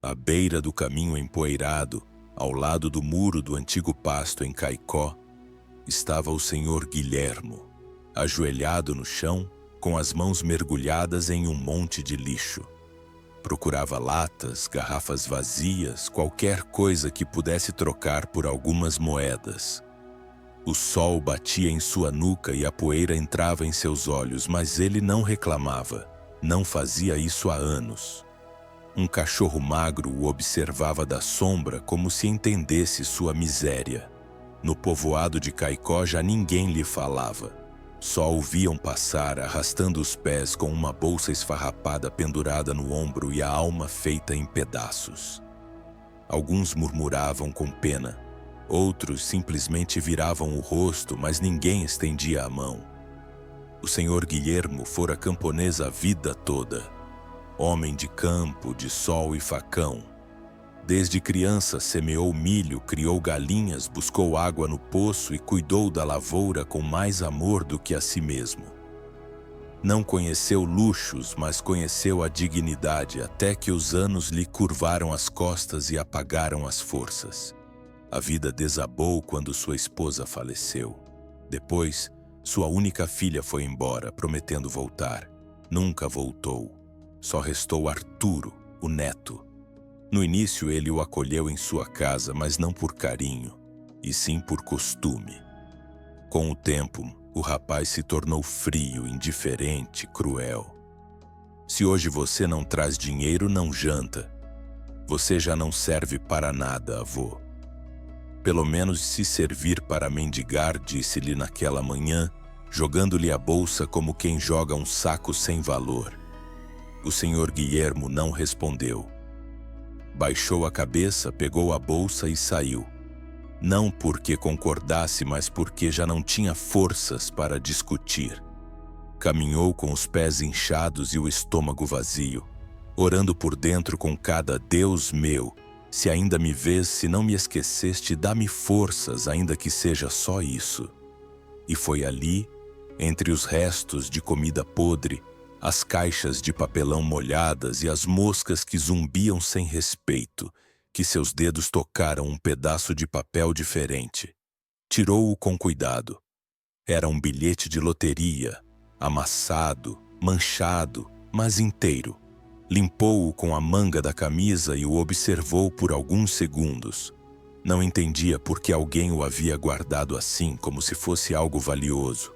À beira do caminho empoeirado, ao lado do muro do antigo pasto em Caicó, estava o senhor Guilhermo, ajoelhado no chão, com as mãos mergulhadas em um monte de lixo. Procurava latas, garrafas vazias, qualquer coisa que pudesse trocar por algumas moedas. O sol batia em sua nuca e a poeira entrava em seus olhos, mas ele não reclamava. Não fazia isso há anos. Um cachorro magro o observava da sombra como se entendesse sua miséria. No povoado de Caicó já ninguém lhe falava. Só o viam passar arrastando os pés com uma bolsa esfarrapada pendurada no ombro e a alma feita em pedaços. Alguns murmuravam com pena. Outros simplesmente viravam o rosto, mas ninguém estendia a mão. O senhor Guilhermo fora camponês a vida toda. Homem de campo, de sol e facão. Desde criança semeou milho, criou galinhas, buscou água no poço e cuidou da lavoura com mais amor do que a si mesmo. Não conheceu luxos, mas conheceu a dignidade, até que os anos lhe curvaram as costas e apagaram as forças. A vida desabou quando sua esposa faleceu. Depois, sua única filha foi embora, prometendo voltar. Nunca voltou. Só restou Arturo, o neto. No início ele o acolheu em sua casa, mas não por carinho, e sim por costume. Com o tempo, o rapaz se tornou frio, indiferente, cruel. Se hoje você não traz dinheiro, não janta. Você já não serve para nada, avô. Pelo menos se servir para mendigar, disse-lhe naquela manhã, jogando-lhe a bolsa como quem joga um saco sem valor. O senhor Guilhermo não respondeu. Baixou a cabeça, pegou a bolsa e saiu. Não porque concordasse, mas porque já não tinha forças para discutir. Caminhou com os pés inchados e o estômago vazio, orando por dentro com cada Deus meu, se ainda me vês, se não me esqueceste, dá-me forças, ainda que seja só isso. E foi ali, entre os restos de comida podre, as caixas de papelão molhadas e as moscas que zumbiam sem respeito, que seus dedos tocaram um pedaço de papel diferente. Tirou-o com cuidado. Era um bilhete de loteria, amassado, manchado, mas inteiro. Limpou-o com a manga da camisa e o observou por alguns segundos. Não entendia por que alguém o havia guardado assim, como se fosse algo valioso.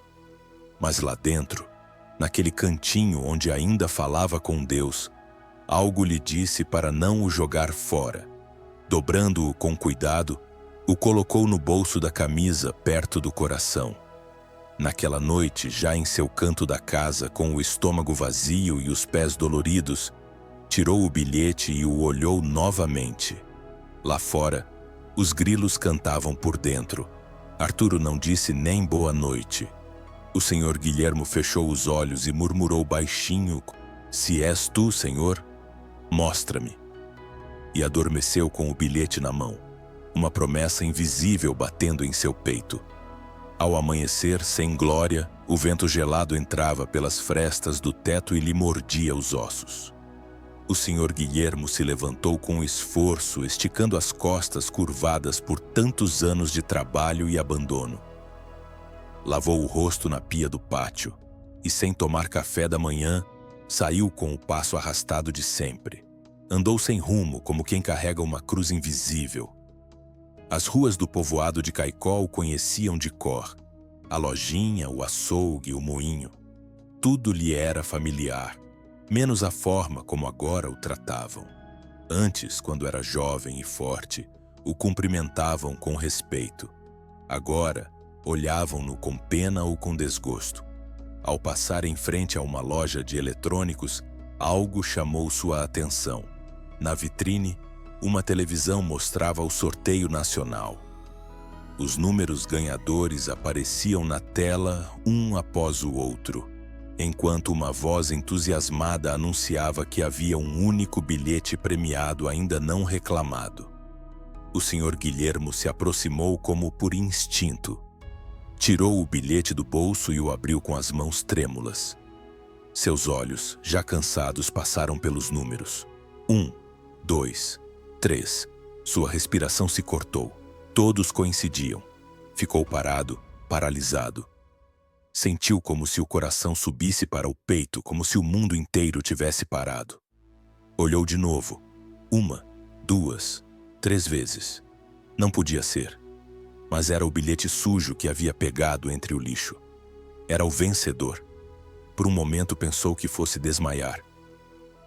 Mas lá dentro, naquele cantinho onde ainda falava com Deus, algo lhe disse para não o jogar fora. Dobrando-o com cuidado, o colocou no bolso da camisa, perto do coração. Naquela noite, já em seu canto da casa, com o estômago vazio e os pés doloridos, tirou o bilhete e o olhou novamente. Lá fora, os grilos cantavam por dentro. Arturo não disse nem boa noite. O senhor Guilhermo fechou os olhos e murmurou baixinho: "Se és tu, senhor, mostra-me." E adormeceu com o bilhete na mão, uma promessa invisível batendo em seu peito. Ao amanhecer, sem glória, o vento gelado entrava pelas frestas do teto e lhe mordia os ossos. O senhor Guilhermo se levantou com esforço, esticando as costas curvadas por tantos anos de trabalho e abandono. Lavou o rosto na pia do pátio e, sem tomar café da manhã, saiu com o passo arrastado de sempre. Andou sem rumo, como quem carrega uma cruz invisível. As ruas do povoado de Caicó o conheciam de cor. A lojinha, o açougue, o moinho. Tudo lhe era familiar, menos a forma como agora o tratavam. Antes, quando era jovem e forte, o cumprimentavam com respeito. Agora, olhavam-no com pena ou com desgosto. Ao passar em frente a uma loja de eletrônicos, algo chamou sua atenção. Na vitrine, uma televisão mostrava o sorteio nacional. Os números ganhadores apareciam na tela um após o outro, enquanto uma voz entusiasmada anunciava que havia um único bilhete premiado ainda não reclamado. O senhor Guilhermo se aproximou como por instinto. Tirou o bilhete do bolso e o abriu com as mãos trêmulas. Seus olhos, já cansados, passaram pelos números. 1, 2, 3. Sua respiração se cortou. Todos coincidiam. Ficou parado, paralisado. Sentiu como se o coração subisse para o peito, como se o mundo inteiro tivesse parado. Olhou de novo. 1, 2, 3 vezes. Não podia ser. Mas era o bilhete sujo que havia pegado entre o lixo. Era o vencedor. Por um momento pensou que fosse desmaiar.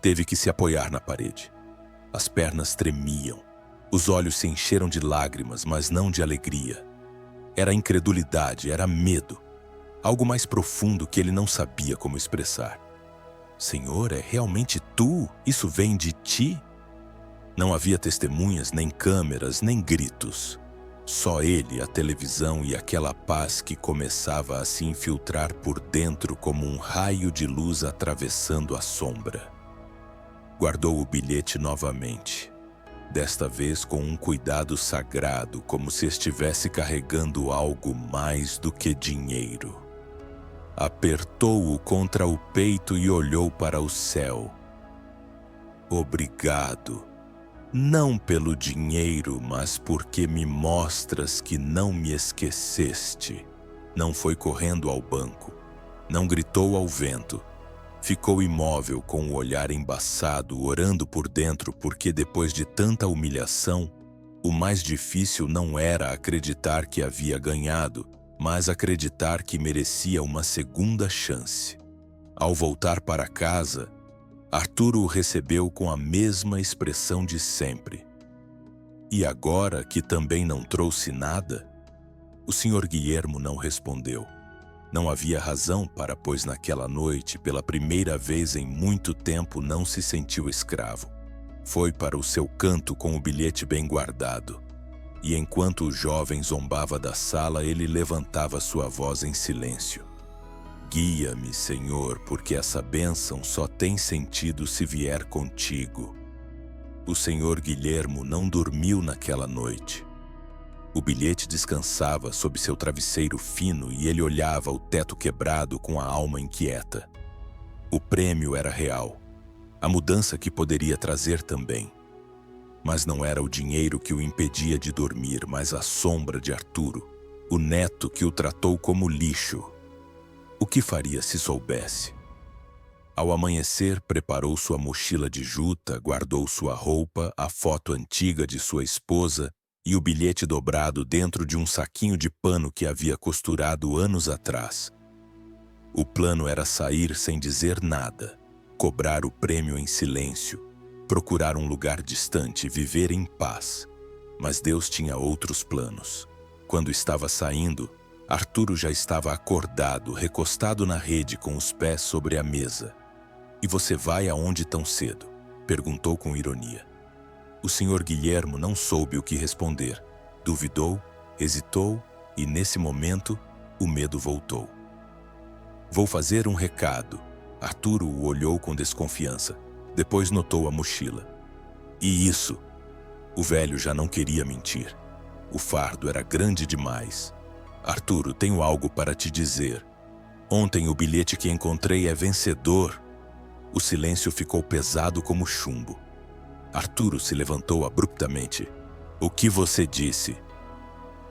Teve que se apoiar na parede. As pernas tremiam. Os olhos se encheram de lágrimas, mas não de alegria. Era incredulidade, era medo. Algo mais profundo que ele não sabia como expressar. Senhor, é realmente tu? Isso vem de ti? Não havia testemunhas, nem câmeras, nem gritos. Só ele, a televisão e aquela paz que começava a se infiltrar por dentro como um raio de luz atravessando a sombra. Guardou o bilhete novamente, desta vez com um cuidado sagrado, como se estivesse carregando algo mais do que dinheiro. Apertou-o contra o peito e olhou para o céu. Obrigado. Não pelo dinheiro, mas porque me mostras que não me esqueceste. Não foi correndo ao banco. Não gritou ao vento. Ficou imóvel com o olhar embaçado, orando por dentro, porque depois de tanta humilhação, o mais difícil não era acreditar que havia ganhado, mas acreditar que merecia uma segunda chance. Ao voltar para casa, Arturo o recebeu com a mesma expressão de sempre. E agora que também não trouxe nada? O Sr. Guilhermo não respondeu. Não havia razão para, pois naquela noite, pela primeira vez em muito tempo, não se sentiu escravo. Foi para o seu canto com o bilhete bem guardado. E enquanto o jovem zombava da sala, ele levantava sua voz em silêncio. Guia-me, Senhor, porque essa bênção só tem sentido se vier contigo. O Sr. Guilhermo não dormiu naquela noite. O bilhete descansava sob seu travesseiro fino e ele olhava o teto quebrado com a alma inquieta. O prêmio era real, a mudança que poderia trazer também. Mas não era o dinheiro que o impedia de dormir, mas a sombra de Arturo, o neto que o tratou como lixo. O que faria se soubesse? Ao amanhecer, preparou sua mochila de juta, guardou sua roupa, a foto antiga de sua esposa e o bilhete dobrado dentro de um saquinho de pano que havia costurado anos atrás. O plano era sair sem dizer nada, cobrar o prêmio em silêncio, procurar um lugar distante, viver em paz. Mas Deus tinha outros planos. Quando estava saindo, Arturo já estava acordado, recostado na rede com os pés sobre a mesa. "E você vai aonde tão cedo?" perguntou com ironia. O Sr. Guilhermo não soube o que responder. Duvidou, hesitou e, nesse momento, o medo voltou. "Vou fazer um recado." Arturo o olhou com desconfiança. Depois notou a mochila. "E isso?" O velho já não queria mentir. O fardo era grande demais. "Arturo, tenho algo para te dizer. Ontem o bilhete que encontrei é vencedor." O silêncio ficou pesado como chumbo. Arturo se levantou abruptamente. "O que você disse?"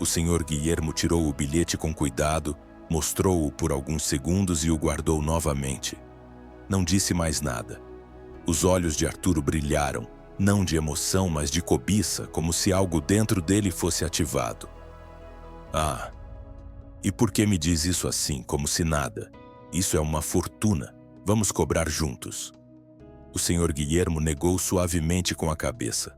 O Sr. Guilhermo tirou o bilhete com cuidado, mostrou-o por alguns segundos e o guardou novamente. Não disse mais nada. Os olhos de Arturo brilharam, não de emoção, mas de cobiça, como se algo dentro dele fosse ativado. "Ah, e por que me diz isso assim, como se nada? Isso é uma fortuna. Vamos cobrar juntos." O Sr. Guilhermo negou suavemente com a cabeça.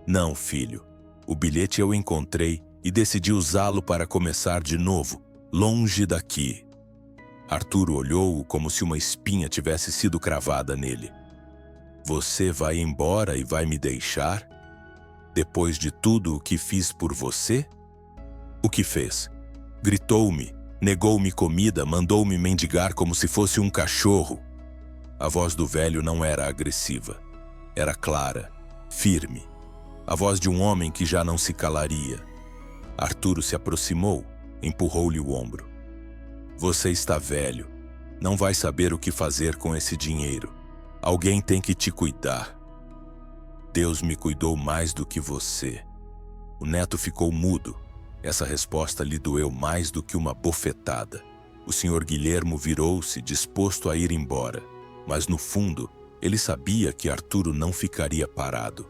"Não, filho. O bilhete eu encontrei e decidi usá-lo para começar de novo, longe daqui." Arturo olhou-o como se uma espinha tivesse sido cravada nele. "Você vai embora e vai me deixar? Depois de tudo o que fiz por você?" "O que fez?" "Gritou-me, negou-me comida, mandou-me mendigar como se fosse um cachorro." A voz do velho não era agressiva. Era clara, firme. A voz de um homem que já não se calaria. Arturo se aproximou, empurrou-lhe o ombro. "Você está velho. Não vai saber o que fazer com esse dinheiro. Alguém tem que te cuidar." Deus me cuidou mais do que você. O neto ficou mudo. Essa resposta lhe doeu mais do que uma bofetada. O senhor Guilhermo virou-se, disposto a ir embora. Mas no fundo, ele sabia que Arturo não ficaria parado.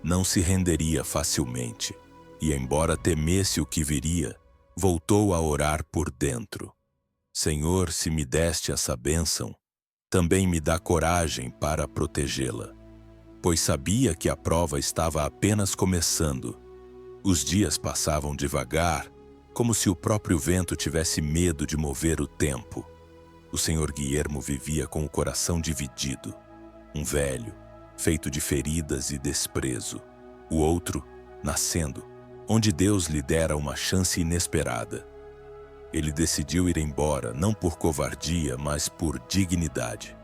Não se renderia facilmente. E embora temesse o que viria, voltou a orar por dentro. Senhor, se me deste essa bênção, também me dá coragem para protegê-la. Pois sabia que a prova estava apenas começando. Os dias passavam devagar, como se o próprio vento tivesse medo de mover o tempo. O senhor Guilhermo vivia com o coração dividido. Um velho, feito de feridas e desprezo. O outro, nascendo, onde Deus lhe dera uma chance inesperada. Ele decidiu ir embora, não por covardia, mas por dignidade.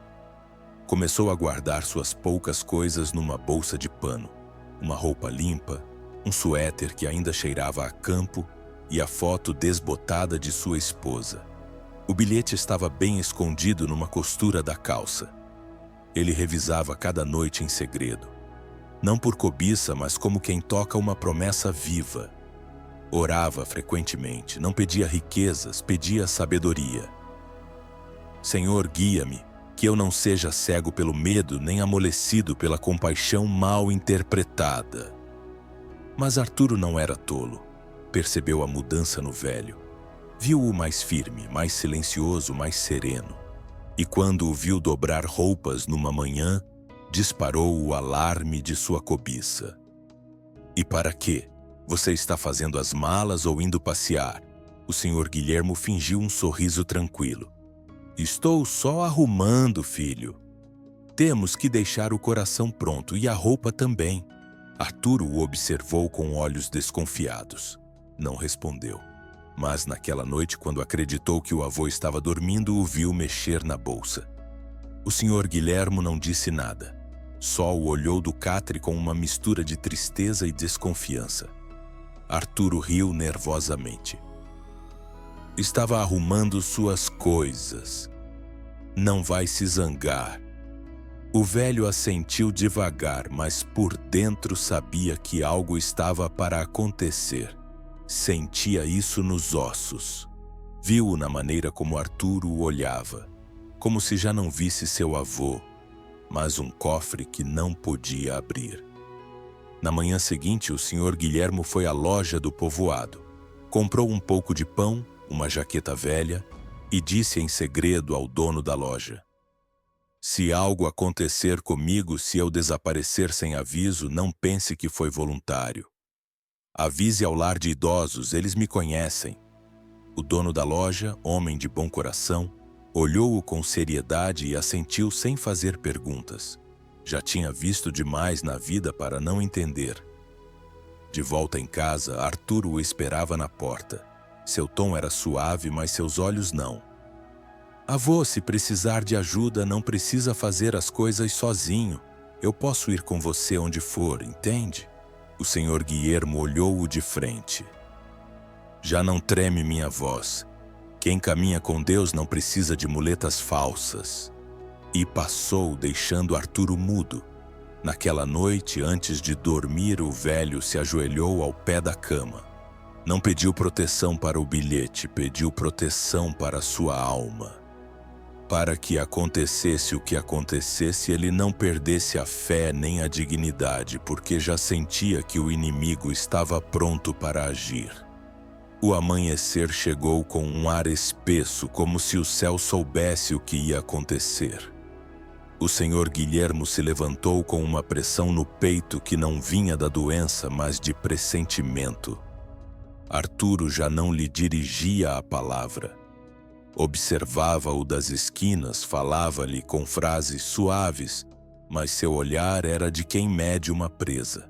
Começou a guardar suas poucas coisas numa bolsa de pano, uma roupa limpa, um suéter que ainda cheirava a campo e a foto desbotada de sua esposa. O bilhete estava bem escondido numa costura da calça. Ele revisava cada noite em segredo. Não por cobiça, mas como quem toca uma promessa viva. Orava frequentemente, não pedia riquezas, pedia sabedoria. Senhor, guia-me, que eu não seja cego pelo medo, nem amolecido pela compaixão mal interpretada. Mas Arturo não era tolo. Percebeu a mudança no velho. Viu-o mais firme, mais silencioso, mais sereno. E quando o viu dobrar roupas numa manhã, disparou o alarme de sua cobiça. E para quê? Você está fazendo as malas ou indo passear? O senhor Guilhermo fingiu um sorriso tranquilo. Estou só arrumando, filho. Temos que deixar o coração pronto e a roupa também. Arturo o observou com olhos desconfiados. Não respondeu. Mas naquela noite, quando acreditou que o avô estava dormindo, o viu mexer na bolsa. O senhor Guilhermo não disse nada. Só o olhou do catre com uma mistura de tristeza e desconfiança. Arturo riu nervosamente. Estava arrumando suas coisas. Não vai se zangar. O velho assentiu devagar, mas por dentro sabia que algo estava para acontecer. Sentia isso nos ossos. Viu-o na maneira como Arturo o olhava, como se já não visse seu avô, mas um cofre que não podia abrir. Na manhã seguinte, o senhor Guilhermo foi à loja do povoado. Comprou um pouco de pão, uma jaqueta velha e disse em segredo ao dono da loja: Se algo acontecer comigo, se eu desaparecer sem aviso, não pense que foi voluntário. Avise ao lar de idosos, eles me conhecem. O dono da loja, homem de bom coração, olhou-o com seriedade e assentiu sem fazer perguntas. Já tinha visto demais na vida para não entender. De volta em casa, Arturo o esperava na porta. Seu tom era suave, mas seus olhos não. Avô, se precisar de ajuda, não precisa fazer as coisas sozinho. Eu posso ir com você onde for, entende? O senhor Guilhermo olhou-o de frente. Já não treme minha voz. Quem caminha com Deus não precisa de muletas falsas. E passou, deixando Arturo mudo. Naquela noite, antes de dormir, o velho se ajoelhou ao pé da cama. Não pediu proteção para o bilhete, pediu proteção para sua alma. Para que acontecesse o que acontecesse, ele não perdesse a fé nem a dignidade, porque já sentia que o inimigo estava pronto para agir. O amanhecer chegou com um ar espesso, como se o céu soubesse o que ia acontecer. O senhor Guilhermo se levantou com uma pressão no peito que não vinha da doença, mas de pressentimento. Arturo já não lhe dirigia a palavra. Observava-o das esquinas, falava-lhe com frases suaves, mas seu olhar era de quem mede uma presa.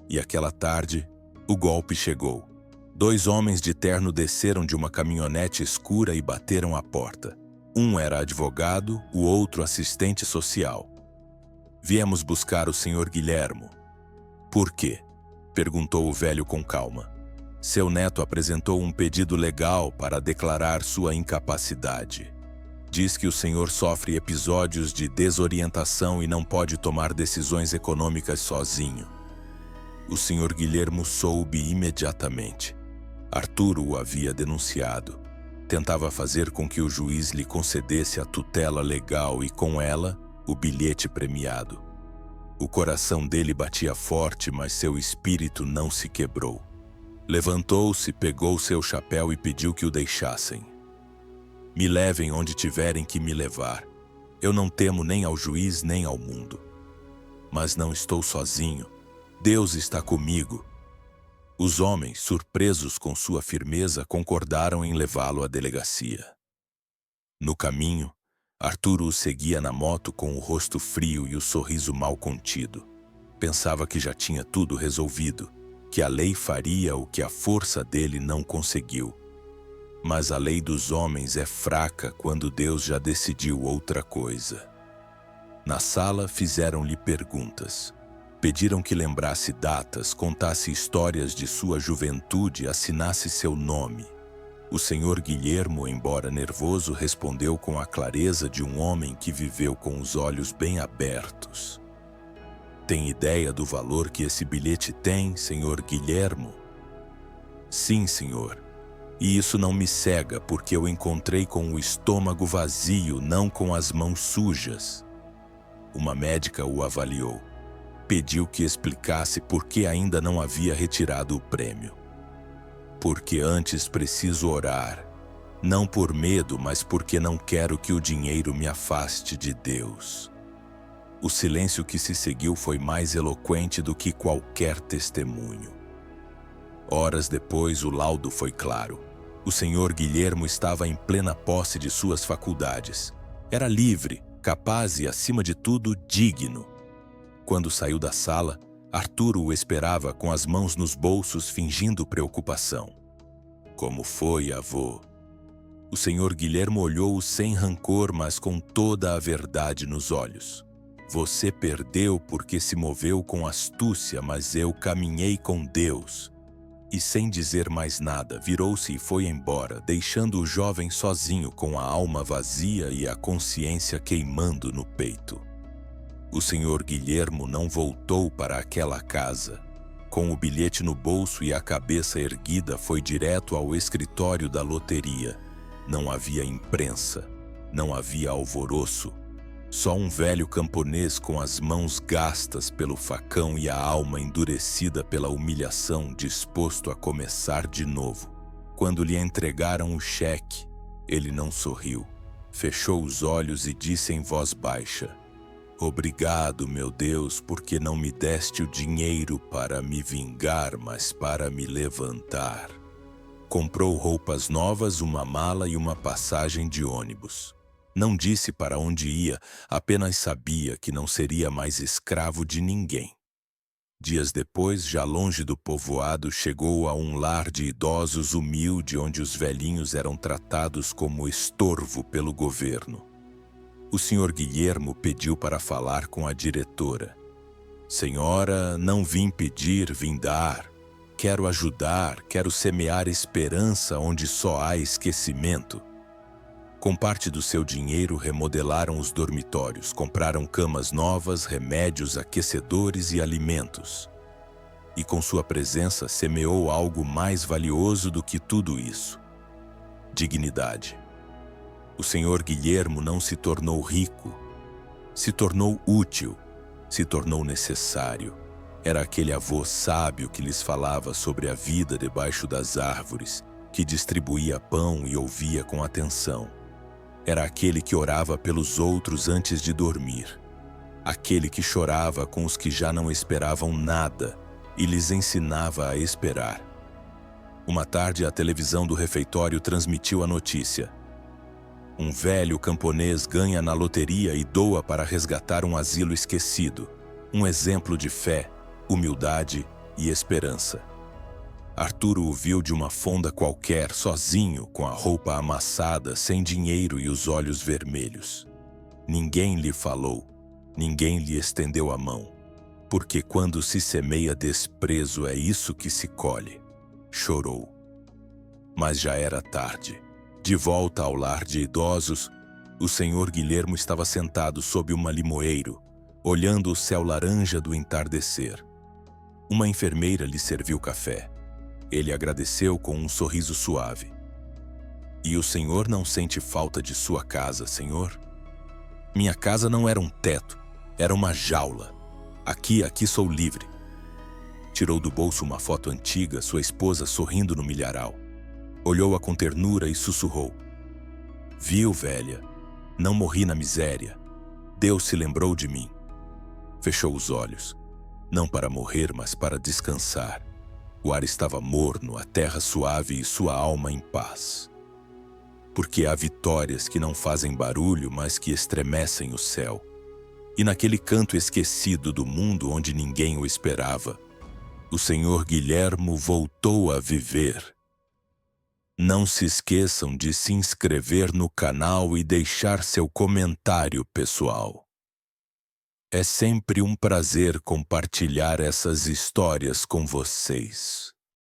E aquela tarde, o golpe chegou. 2 homens de terno desceram de uma caminhonete escura e bateram à porta. Um era advogado, o outro assistente social. Viemos buscar o senhor Guilhermo. Por quê? Perguntou o velho com calma. Seu neto apresentou um pedido legal para declarar sua incapacidade. Diz que o senhor sofre episódios de desorientação e não pode tomar decisões econômicas sozinho. O senhor Guilhermo soube imediatamente. Arturo o havia denunciado. Tentava fazer com que o juiz lhe concedesse a tutela legal e, com ela, o bilhete premiado. O coração dele batia forte, mas seu espírito não se quebrou. Levantou-se, pegou seu chapéu e pediu que o deixassem. Me levem onde tiverem que me levar. Eu não temo nem ao juiz nem ao mundo. Mas não estou sozinho. Deus está comigo. Os homens, surpresos com sua firmeza, concordaram em levá-lo à delegacia. No caminho, Arturo o seguia na moto com o rosto frio e o sorriso mal contido. Pensava que já tinha tudo resolvido, que a lei faria o que a força dele não conseguiu. Mas a lei dos homens é fraca quando Deus já decidiu outra coisa. Na sala fizeram-lhe perguntas. Pediram que lembrasse datas, contasse histórias de sua juventude, assinasse seu nome. O senhor Guilhermo, embora nervoso, respondeu com a clareza de um homem que viveu com os olhos bem abertos. Tem ideia do valor que esse bilhete tem, senhor Guilhermo? Sim, senhor. E isso não me cega, porque eu encontrei com o estômago vazio, não com as mãos sujas. Uma médica o avaliou. Pediu que explicasse por que ainda não havia retirado o prêmio. Porque antes preciso orar, não por medo, mas porque não quero que o dinheiro me afaste de Deus. O silêncio que se seguiu foi mais eloquente do que qualquer testemunho. Horas depois, o laudo foi claro. O senhor Guilhermo estava em plena posse de suas faculdades. Era livre, capaz e, acima de tudo, digno. Quando saiu da sala, Arturo o esperava com as mãos nos bolsos, fingindo preocupação. Como foi, avô? O senhor Guilhermo olhou-o sem rancor, mas com toda a verdade nos olhos. Você perdeu porque se moveu com astúcia, mas eu caminhei com Deus. E sem dizer mais nada, virou-se e foi embora, deixando o jovem sozinho com a alma vazia e a consciência queimando no peito. O senhor Guilhermo não voltou para aquela casa. Com o bilhete no bolso e a cabeça erguida, foi direto ao escritório da loteria. Não havia imprensa, não havia alvoroço. Só um velho camponês com as mãos gastas pelo facão e a alma endurecida pela humilhação, disposto a começar de novo. Quando lhe entregaram o cheque, ele não sorriu. Fechou os olhos e disse em voz baixa: Obrigado, meu Deus, porque não me deste o dinheiro para me vingar, mas para me levantar. Comprou roupas novas, uma mala e uma passagem de ônibus. Não disse para onde ia, apenas sabia que não seria mais escravo de ninguém. Dias depois, já longe do povoado, chegou a um lar de idosos humilde, onde os velhinhos eram tratados como estorvo pelo governo. O senhor Guilhermo pediu para falar com a diretora. Senhora, não vim pedir, vim dar. Quero ajudar, quero semear esperança onde só há esquecimento. Com parte do seu dinheiro, remodelaram os dormitórios, compraram camas novas, remédios, aquecedores e alimentos. E com sua presença semeou algo mais valioso do que tudo isso: dignidade. O senhor Guilhermo não se tornou rico, se tornou útil, se tornou necessário. Era aquele avô sábio que lhes falava sobre a vida debaixo das árvores, que distribuía pão e ouvia com atenção. Era aquele que orava pelos outros antes de dormir. Aquele que chorava com os que já não esperavam nada e lhes ensinava a esperar. Uma tarde, a televisão do refeitório transmitiu a notícia: um velho camponês ganha na loteria e doa para resgatar um asilo esquecido. Um exemplo de fé, humildade e esperança. Arturo o viu de uma fonda qualquer, sozinho, com a roupa amassada, sem dinheiro e os olhos vermelhos. Ninguém lhe falou, ninguém lhe estendeu a mão, porque quando se semeia desprezo é isso que se colhe. Chorou. Mas já era tarde. De volta ao lar de idosos, O senhor Guilhermo estava sentado sob uma limoeiro, olhando o céu laranja do entardecer. Uma enfermeira lhe serviu café. Ele agradeceu com um sorriso suave. E o senhor não sente falta de sua casa, senhor? Minha casa não era um teto, era uma jaula. Aqui sou livre. Tirou do bolso uma foto antiga, sua esposa sorrindo no milharal. Olhou-a com ternura e sussurrou: Viu, velha? Não morri na miséria. Deus se lembrou de mim. Fechou os olhos, não para morrer, mas para descansar. O ar estava morno, a terra suave e sua alma em paz. Porque há vitórias que não fazem barulho, mas que estremecem o céu. E naquele canto esquecido do mundo onde ninguém o esperava, o senhor Guilhermo voltou a viver. Não se esqueçam de se inscrever no canal e deixar seu comentário pessoal. É sempre um prazer compartilhar essas histórias com vocês.